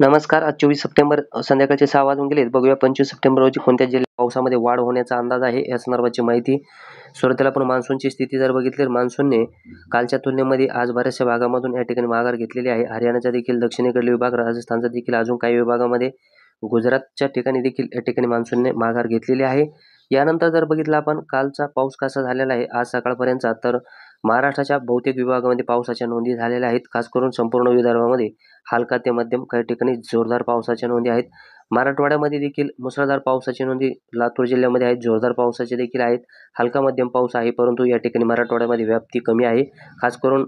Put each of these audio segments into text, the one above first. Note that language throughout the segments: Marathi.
नमस्कार. आज 24 सप्टेंबर संध्याकाळचे 6 वाजून गेलेत. बघूया 25 सप्टेंबर रोजी कोणत्या जिल्ह्यात पावसामध्ये वाढ होण्याचा अंदाज आहे या संदर्भाची माहिती. सुरुवातीला आपण मान्सूनची स्थिती जर बघितली तर मान्सूनने कालच्या तुलनेमध्ये आज बऱ्याचशा भागामधून या ठिकाणी माघार घेतलेली आहे. हरियाणाचा देखील दक्षिणेकडील विभाग, राजस्थानचा देखील अजून काही विभागामध्ये, गुजरातच्या ठिकाणी देखील या ठिकाणी मान्सूनने माघार घेतलेली आहे. यानंतर जर बघितलं आपण कालचा पाऊस कसा झालेला आहे आज सकाळपर्यंतचा, तर महाराष्ट्राच्या बहुतेक विभागामध्ये पावसाच्या नोंदी झालेल्या आहेत. खास करून संपूर्ण विदर्भामध्ये हलका ते मध्यम, काही ठिकाणी जोरदार पावसाच्या नोंदी आहेत. मराठवाड्यामध्ये देखील मुसळधार पावसाच्या नोंदी लातूर जिल्ह्यामध्ये आहेत. जोरदार पावसाचे देखील आहेत. हलका मध्यम पाऊस आहे, परंतु या ठिकाणी मराठवाड्यामध्ये व्याप्ती कमी आहे. खास करून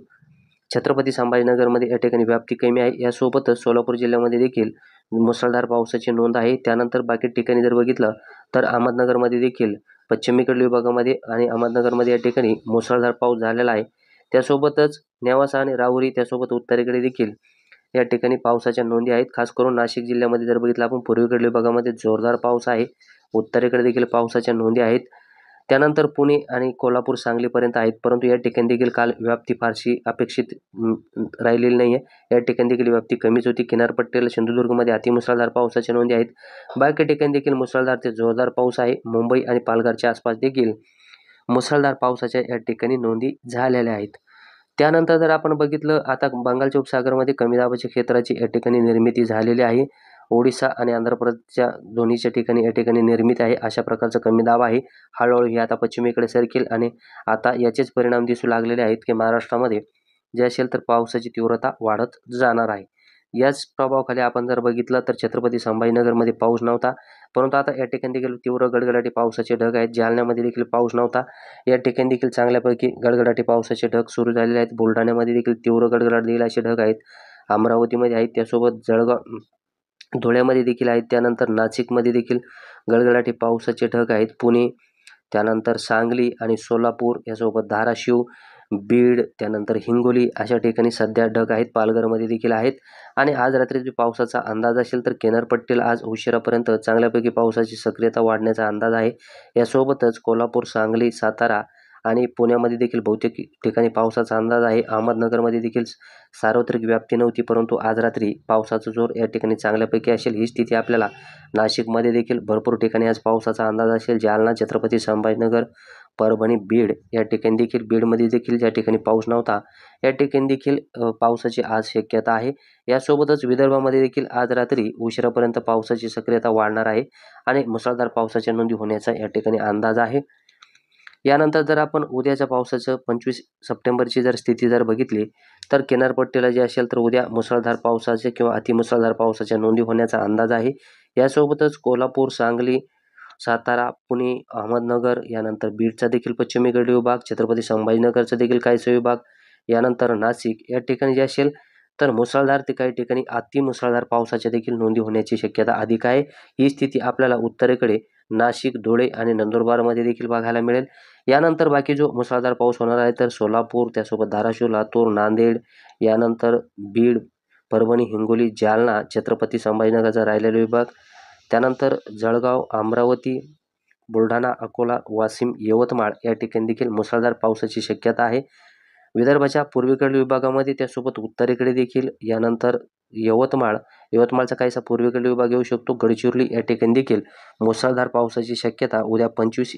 छत्रपती संभाजीनगरमध्ये या ठिकाणी व्याप्ती कमी आहे. यासोबतच सोलापूर जिल्ह्यामध्ये देखील मुसळधार पावसाची नोंद आहे. त्यानंतर बाकी ठिकाणी जर बघितलं तर अहमदनगरमध्ये देखील पश्चिमेकडील विभागामध्ये आणि अहमदनगरमध्ये या ठिकाणी मुसळधार पाऊस झालेला आहे. त्यासोबतच नेवासा आणि राहुरी, त्यासोबत उत्तरेकडे देखील या ठिकाणी पावसाच्या नोंदी आहेत. खास करून नाशिक जिल्ह्यामध्ये जर बघितलं आपण पूर्वेकडील विभागामध्ये जोरदार पाऊस आहे. उत्तरेकडे देखील पावसाच्या नोंदी आहेत. त्यानंतर पुणे आणि कोल्हापूर, सांगलीपर्यंत आहेत, परंतु या ठिकाणी देखील काल व्याप्ती फारशी अपेक्षित राहिलेली नाही आहे. या ठिकाणी देखील व्याप्ती कमीच होती. किनारपट्टीला सिंधुदुर्गमध्ये अतिमुसळधार पावसाच्या नोंदी आहेत. बाकी ठिकाणी देखील मुसळधार ते जोरदार पाऊस आहे. मुंबई आणि पालघरच्या आसपास देखील मुसळधार पावसाच्या या ठिकाणी नोंदी झालेल्या आहेत. त्यानंतर जर आपण बघितलं, आता बंगालच्या उपसागरामध्ये कमी दाबाच्या क्षेत्राची या ठिकाणी निर्मिती झालेली आहे. ओडिशा आणि आंध्र प्रदेशच्या दोन्हीच्या ठिकाणी या ठिकाणी निर्मित आहे. अशा प्रकारचं कमी दाब आहे. हळूहळू हे आता पश्चिमेकडे सरकेल आणि आता याचेच परिणाम दिसू लागलेले आहेत की महाराष्ट्रामध्ये जे असेल तर पावसाची तीव्रता वाढत जाणार आहे. याच प्रभावाखाली आपण जर बघितलं तर छत्रपती संभाजीनगरमध्ये पाऊस नव्हता, परंतु आता या ठिकाणी देखील तीव्र गडगडाटी पावसाचे ढग आहेत. जालन्यामध्ये देखील पाऊस नव्हता, या ठिकाणी देखील चांगल्यापैकी गडगडाटी पावसाचे ढग सुरू झालेले आहेत. बुलढाण्यामध्ये देखील तीव्र गडगडाट देईल असे ढग आहेत. अमरावतीमध्ये आहेत, त्यासोबत जळगाव, धुळ्यामध्ये देखील आहेत. त्यानंतर नाशिकमध्ये देखील गडगडाटी पावसाचे ढग आहेत. पुणे, त्यानंतर सांगली आणि सोलापूर, यासोबत धाराशिव, बीड, त्यानंतर हिंगोली अशा ठिकाणी सध्या ढग आहेत. पालघरमध्ये देखील आहेत. आणि आज रात्री जो पावसाचा अंदाज असेल तर किनारपट्टीला आज उशिरापर्यंत चांगल्यापैकी पावसाची सक्रियता वाढण्याचा अंदाज आहे. यासोबतच कोल्हापूर, सांगली, सातारा आणि पुण्यामध्ये देखील बहुतेक ठिकाणी पावसाचा अंदाज आहे. अहमदनगरमध्ये देखील सार्वत्रिक व्याप्ती नव्हती, परंतु आज रात्री पावसाचा जोर या ठिकाणी चांगल्यापैकी असेल. ही स्थिती आपल्याला नाशिकमध्ये देखील भरपूर ठिकाणी आज पावसाचा अंदाज असेल. जालना, छत्रपती संभाजीनगर, परभणी, बीड या ठिकाणी देखील, बीडमध्ये देखील ज्या ठिकाणी पाऊस नव्हता या ठिकाणी देखील पावसाची आज शक्यता आहे. यासोबतच विदर्भामध्ये देखील आज रात्री उशिरापर्यंत पावसाची सक्रियता वाढणार आहे आणि मुसळधार पावसाच्या नोंदी होण्याचा या ठिकाणी अंदाज आहे. यानंतर जर आपण उद्याच्या पावसाचं 25 सप्टेंबरची जर स्थिती जर बघितली तर किनारपट्टीला जे असेल तर उद्या मुसळधार पावसाचे किंवा अतिमुसळधार पावसाच्या नोंदी होण्याचा अंदाज आहे. यासोबतच कोल्हापूर, सांगली, सातारा, पुणे, अहमदनगर, यानंतर बीडचा देखील पश्चिमेकडील विभाग, छत्रपती संभाजीनगरचा देखील काहीसा विभाग, यानंतर नाशिक या ठिकाणी जे असेल तर मुसळधार ते काही ठिकाणी अतिमुसळधार पावसाच्या देखील नोंदी होण्याची शक्यता अधिक आहे. ही स्थिती आपल्याला उत्तरेकडे नाशिक, धुळे आणि नंदुरबारमध्ये देखील बघायला मिळेल. यानंतर बाकी जो मुसळधार पाऊस होणार आहे तर सोलापूर, त्यासोबत धाराशिव, लातूर, नांदेड, यानंतर बीड, परभणी, हिंगोली, जालना, छत्रपती संभाजीनगरचा राहिलेला विभाग, त्यानंतर जळगाव, अमरावती, बुलढाणा, अकोला, वाशिम, यवतमाळ या ठिकाणी देखील मुसळधार पावसाची शक्यता आहे. विदर्भाच्या पूर्वेकडील विभागामध्ये, त्यासोबत उत्तरेकडे देखील, यानंतर यवतमाळचा काहीसा पूर्वेकडील विभाग येऊ शकतो. गडचिरोली या ठिकाणी देखील मुसळधार पावसाची शक्यता उद्या 25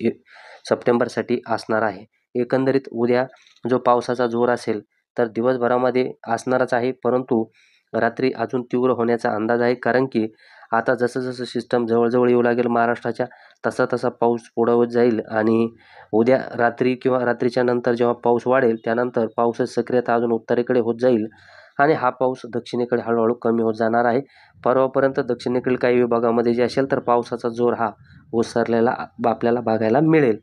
सप्टेंबरसाठी असणार आहे. एकंदरीत उद्या जो पावसाचा जोर असेल तर दिवसभरामध्ये असणारच आहे, परंतु रात्री अजून तीव्र होण्याचा अंदाज आहे. कारण की आता जसं जसं सिस्टम जवळजवळ येऊ लागेल महाराष्ट्राच्या, तसा तसा पाऊस पुढं होत जाईल आणि उद्या रात्री किंवा रात्रीच्या नंतर जेव्हा पाऊस वाढेल त्यानंतर पावसाची सक्रियता अजून उत्तरेकडे होत जाईल आणि हा पाऊस दक्षिणेकडे हळूहळू कमी होत जाणार आहे. परवापर्यंत दक्षिणेकडील काही विभागामध्ये जे असेल तर पावसाचा जोर हा ओसरलेला आपल्याला बघायला मिळेल.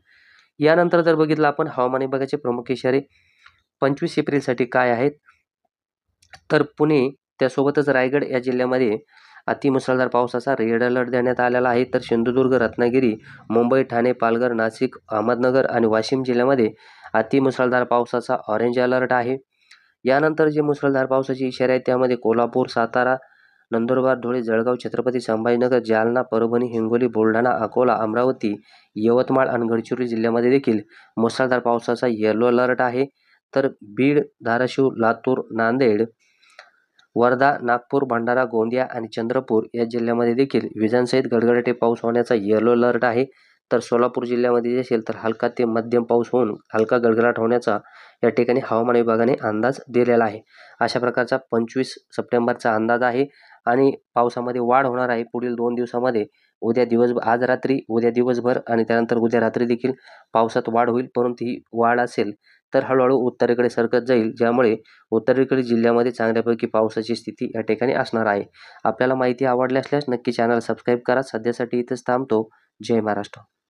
यानंतर जर बघितलं आपण हवामान विभागाचे प्रमुख इशारे 25 एप्रिलसाठी काय आहेत, तर पुणे, त्यासोबतच रायगड या जिल्ह्यामध्ये अतिमुसळधार पावसाचा रेड अलर्ट देण्यात आलेला आहे. तर सिंधुदुर्ग, रत्नागिरी, मुंबई, ठाणे, पालघर, नाशिक, अहमदनगर आणि वाशिम जिल्ह्यामध्ये अतिमुसळधार पावसाचा ऑरेंज अलर्ट आहे. यानंतर जे मुसळधार पावसाचे इशारे आहेत त्यामध्ये कोल्हापूर, सातारा, नंदुरबार, धुळे, जळगाव, छत्रपती संभाजीनगर, जालना, परभणी, हिंगोली, बुलढाणा, अकोला, अमरावती, यवतमाळ आणि गडचिरोली जिल्ह्यामध्ये देखील मुसळधार पावसाचा येलो अलर्ट आहे. तर बीड, धाराशिव, लातूर, नांदेड, वर्धा, नागपूर, भंडारा, गोंदिया आणि चंद्रपूर या जिल्ह्यामध्ये देखील विजांसहित गडगडाटी पाऊस होण्याचा येलो अलर्ट आहे. तर सोलापूर जिल्ह्यामध्ये जे असेल तर हलका ते मध्यम पाऊस होऊन हलका गडगडाट होण्याचा या ठिकाणी हवामान विभागाने अंदाज दिलेला आहे. अशा प्रकारचा 25 सप्टेंबरचा अंदाज आहे आणि पावसामध्ये वाढ होणार आहे पुढील 2 दिवसामध्ये. उद्या दिवसभर, आज रात्री, उद्या दिवसभर आणि त्यानंतर उद्या रात्री देखील पावसात वाढ होईल. परंतु ही वाढ असेल तर हळूहळू उत्तरेकडे सरकत जाईल, ज्यामुळे उत्तरेकडील जिल्ह्यामध्ये चांगल्यापैकी पावसाची स्थिती या ठिकाणी असणार आहे. आपल्याला माहिती आवडली असल्यास नक्की चॅनल सबस्क्राईब करा. सध्यासाठी इथेच थांबतो. जय महाराष्ट्र.